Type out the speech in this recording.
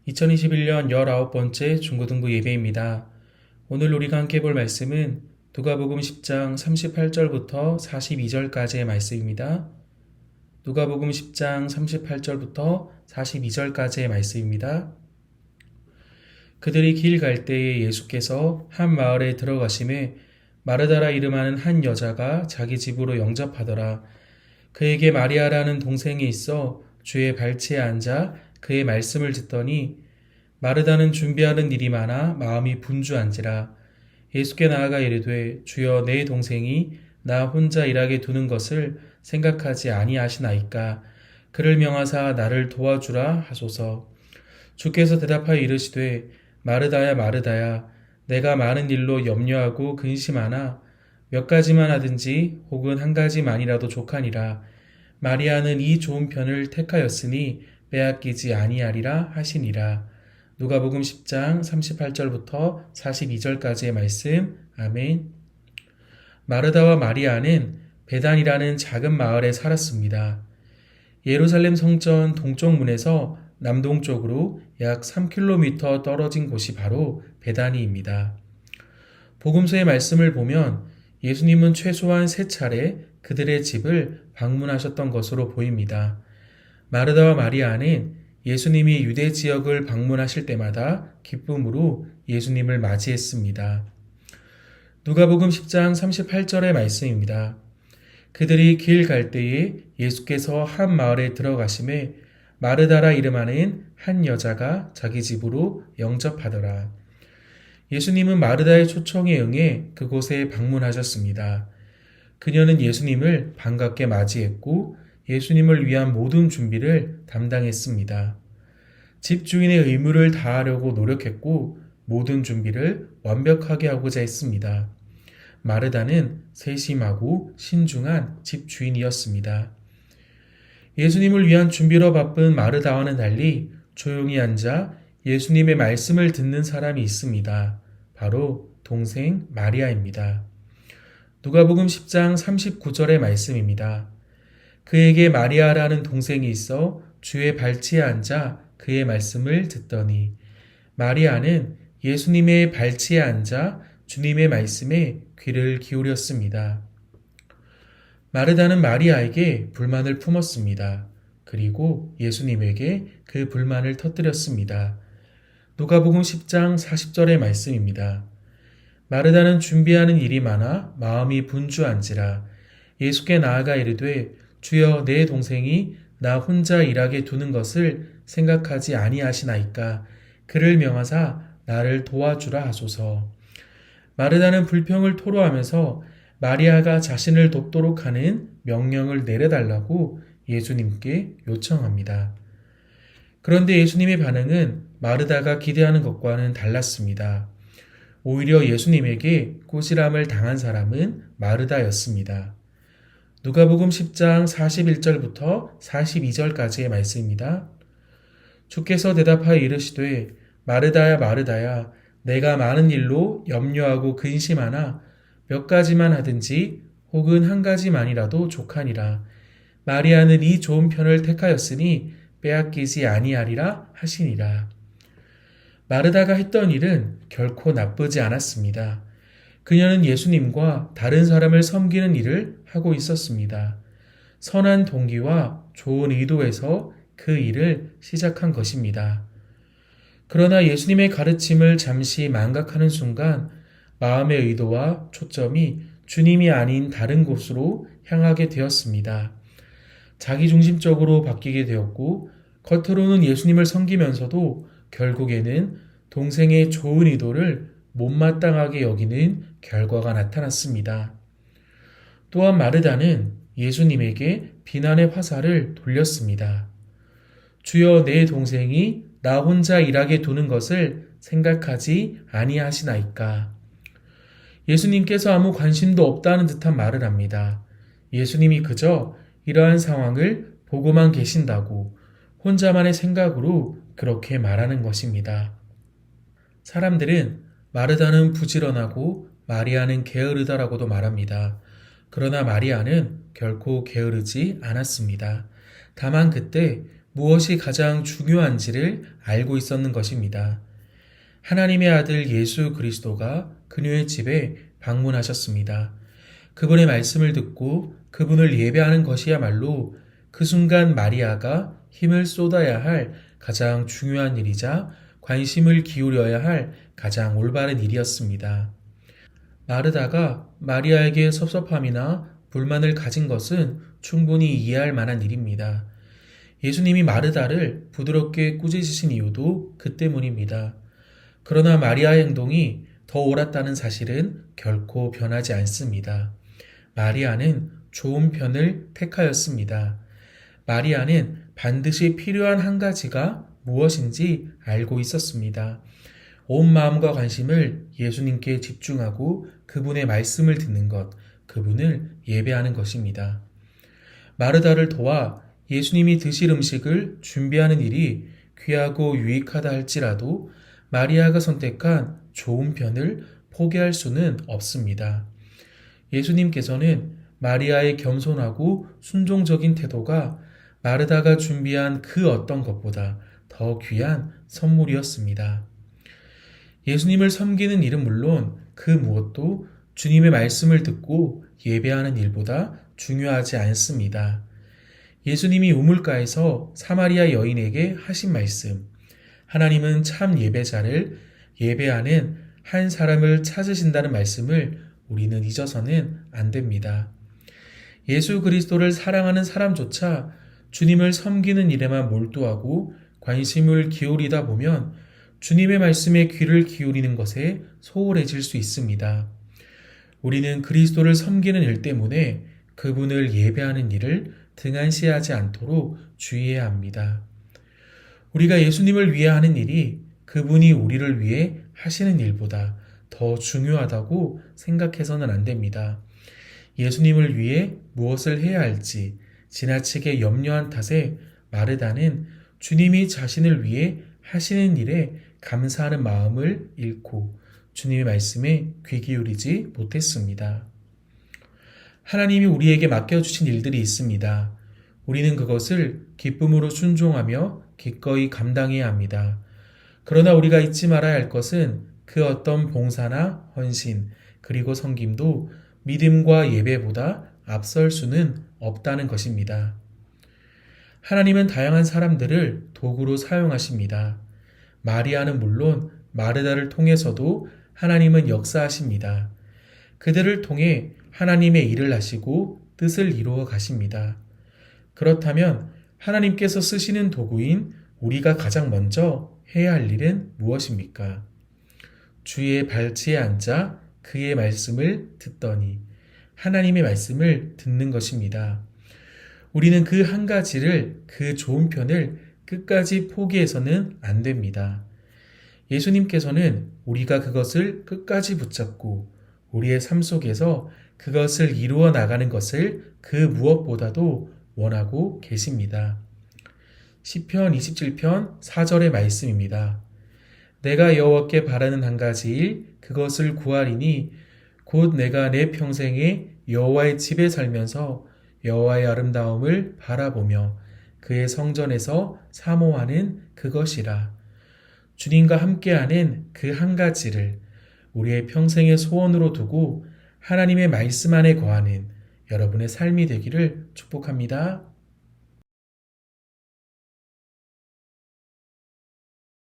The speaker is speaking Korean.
2021년 19번째 중고등부 예배입니다. 오늘 우리가 함께 볼 말씀은 누가복음 10장 38절부터 42절까지의 말씀입니다. 누가복음 10장 38절부터 42절까지의 말씀입니다. 그들이 길 갈 때에 예수께서 한 마을에 들어가심에 마르다라 이름하는 한 여자가 자기 집으로 영접하더라. 그에게 마리아라는 동생이 있어 주의 발치에 앉아 그의 말씀을 듣더니 마르다는 준비하는 일이 많아 마음이 분주한지라. 예수께 나아가 이르되 주여 내 동생이 나 혼자 일하게 두는 것을 생각하지 아니하시나이까. 그를 명하사 나를 도와주라 하소서. 주께서 대답하여 이르시되 마르다야 마르다야 내가 많은 일로 염려하고 근심하나 몇 가지만 하든지 혹은 한 가지만이라도 족하니라. 마리아는 이 좋은 편을 택하였으니 빼앗기지 아니하리라 하시니라. 누가복음 10장 38절부터 42절까지의 말씀. 아멘. 마르다와 마리아는 베단이라는 작은 마을에 살았습니다. 예루살렘 성전 동쪽 문에서 남동쪽으로 약 3km 떨어진 곳이 바로 베다니입니다. 복음서의 말씀을 보면 예수님은 최소한 3차례 그들의 집을 방문하셨던 것으로 보입니다. 마르다와 마리아는 예수님이 유대 지역을 방문하실 때마다 기쁨으로 예수님을 맞이했습니다. 누가복음 10장 38절의 말씀입니다. 그들이 길 갈 때에 예수께서 한 마을에 들어가심에 마르다라 이름하는 한 여자가 자기 집으로 영접하더라. 예수님은 마르다의 초청에 응해 그곳에 방문하셨습니다. 그녀는 예수님을 반갑게 맞이했고 예수님을 위한 모든 준비를 담당했습니다. 집주인의 의무를 다하려고 노력했고 모든 준비를 완벽하게 하고자 했습니다. 마르다는 세심하고 신중한 집주인이었습니다. 예수님을 위한 준비로 바쁜 마르다와는 달리 조용히 앉아 예수님의 말씀을 듣는 사람이 있습니다. 바로 동생 마리아입니다. 누가복음 10장 39절의 말씀입니다. 그에게 마리아라는 동생이 있어 주의 발치에 앉아 그의 말씀을 듣더니. 마리아는 예수님의 발치에 앉아 주님의 말씀에 귀를 기울였습니다. 마르다는 마리아에게 불만을 품었습니다. 그리고 예수님에게 그 불만을 터뜨렸습니다. 누가복음 10장 40절의 말씀입니다. 마르다는 준비하는 일이 많아 마음이 분주한지라. 예수께 나아가 이르되 주여 내 동생이 나 혼자 일하게 두는 것을 생각하지 아니하시나이까. 그를 명하사 나를 도와주라 하소서. 마르다는 불평을 토로하면서 마리아가 자신을 돕도록 하는 명령을 내려달라고 예수님께 요청합니다. 그런데 예수님의 반응은 마르다가 기대하는 것과는 달랐습니다. 오히려 예수님에게 꼬시람을 당한 사람은 마르다였습니다. 누가복음 10장 41절부터 42절까지의 말씀입니다. 주께서 대답하여 이르시되 마르다야 마르다야 내가 많은 일로 염려하고 근심하나 몇 가지만 하든지 혹은 한 가지만이라도 족하니라. 마리아는 이 좋은 편을 택하였으니 빼앗기지 아니하리라 하시니라. 마르다가 했던 일은 결코 나쁘지 않았습니다. 그녀는 예수님과 다른 사람을 섬기는 일을 하고 있었습니다. 선한 동기와 좋은 의도에서 그 일을 시작한 것입니다. 그러나 예수님의 가르침을 잠시 망각하는 순간 마음의 의도와 초점이 주님이 아닌 다른 곳으로 향하게 되었습니다. 자기중심적으로 바뀌게 되었고 겉으로는 예수님을 섬기면서도 결국에는 동생의 좋은 의도를 못마땅하게 여기는 결과가 나타났습니다. 또한 마르다는 예수님에게 비난의 화살을 돌렸습니다. 주여 내 동생이 나 혼자 일하게 두는 것을 생각하지 아니하시나이까. 예수님께서 아무 관심도 없다는 듯한 말을 합니다. 예수님이 그저 이러한 상황을 보고만 계신다고 혼자만의 생각으로 그렇게 말하는 것입니다. 사람들은 마르다는 부지런하고 마리아는 게으르다라고도 말합니다. 그러나 마리아는 결코 게으르지 않았습니다. 다만 그때 무엇이 가장 중요한지를 알고 있었는 것입니다. 하나님의 아들 예수 그리스도가 그녀의 집에 방문하셨습니다. 그분의 말씀을 듣고 그분을 예배하는 것이야말로 그 순간 마리아가 힘을 쏟아야 할 가장 중요한 일이자 관심을 기울여야 할 가장 올바른 일이었습니다. 마르다가 마리아에게 섭섭함이나 불만을 가진 것은 충분히 이해할 만한 일입니다. 예수님이 마르다를 부드럽게 꾸짖으신 이유도 그 때문입니다. 그러나 마리아의 행동이 더 옳았다는 사실은 결코 변하지 않습니다. 마리아는 좋은 편을 택하였습니다. 마리아는 반드시 필요한 한 가지가 무엇인지 알고 있었습니다. 온 마음과 관심을 예수님께 집중하고 그분의 말씀을 듣는 것, 그분을 예배하는 것입니다. 마르다를 도와 예수님이 드실 음식을 준비하는 일이 귀하고 유익하다 할지라도 마리아가 선택한 좋은 편을 포기할 수는 없습니다. 예수님께서는 마리아의 겸손하고 순종적인 태도가 마르다가 준비한 그 어떤 것보다 더 귀한 선물이었습니다. 예수님을 섬기는 일은 물론 그 무엇도 주님의 말씀을 듣고 예배하는 일보다 중요하지 않습니다. 예수님이 우물가에서 사마리아 여인에게 하신 말씀, 하나님은 참 예배자를 예배하는 한 사람을 찾으신다는 말씀을 우리는 잊어서는 안 됩니다. 예수 그리스도를 사랑하는 사람조차 주님을 섬기는 일에만 몰두하고 관심을 기울이다 보면 주님의 말씀에 귀를 기울이는 것에 소홀해질 수 있습니다. 우리는 그리스도를 섬기는 일 때문에 그분을 예배하는 일을 등한시하지 않도록 주의해야 합니다. 우리가 예수님을 위해 하는 일이 그분이 우리를 위해 하시는 일보다 더 중요하다고 생각해서는 안 됩니다. 예수님을 위해 무엇을 해야 할지 지나치게 염려한 탓에 마르다는 주님이 자신을 위해 하시는 일에 감사하는 마음을 잃고 주님의 말씀에 귀 기울이지 못했습니다. 하나님이 우리에게 맡겨주신 일들이 있습니다. 우리는 그것을 기쁨으로 순종하며 기꺼이 감당해야 합니다. 그러나 우리가 잊지 말아야 할 것은 그 어떤 봉사나 헌신, 그리고 섬김도 믿음과 예배보다 앞설 수는 없다는 것입니다. 하나님은 다양한 사람들을 도구로 사용하십니다. 마리아는 물론 마르다를 통해서도 하나님은 역사하십니다. 그들을 통해 하나님의 일을 하시고 뜻을 이루어 가십니다. 그렇다면 하나님께서 쓰시는 도구인 우리가 가장 먼저 해야 할 일은 무엇입니까? 주의 발치에 앉아 그의 말씀을 듣더니 하나님의 말씀을 듣는 것입니다. 우리는 그 한 가지를, 그 좋은 편을 끝까지 포기해서는 안 됩니다. 예수님께서는 우리가 그것을 끝까지 붙잡고 우리의 삶 속에서 그것을 이루어 나가는 것을 그 무엇보다도 원하고 계십니다. 시편 27편 4절의 말씀입니다. 내가 여호와께 바라는 한 가지 일 그것을 구하리니 곧 내가 내 평생에 여호와의 집에 살면서 여호와의 아름다움을 바라보며 그의 성전에서 사모하는 그것이라. 주님과 함께하는 그 한 가지를 우리의 평생의 소원으로 두고 하나님의 말씀 안에 거하는 여러분의 삶이 되기를 축복합니다.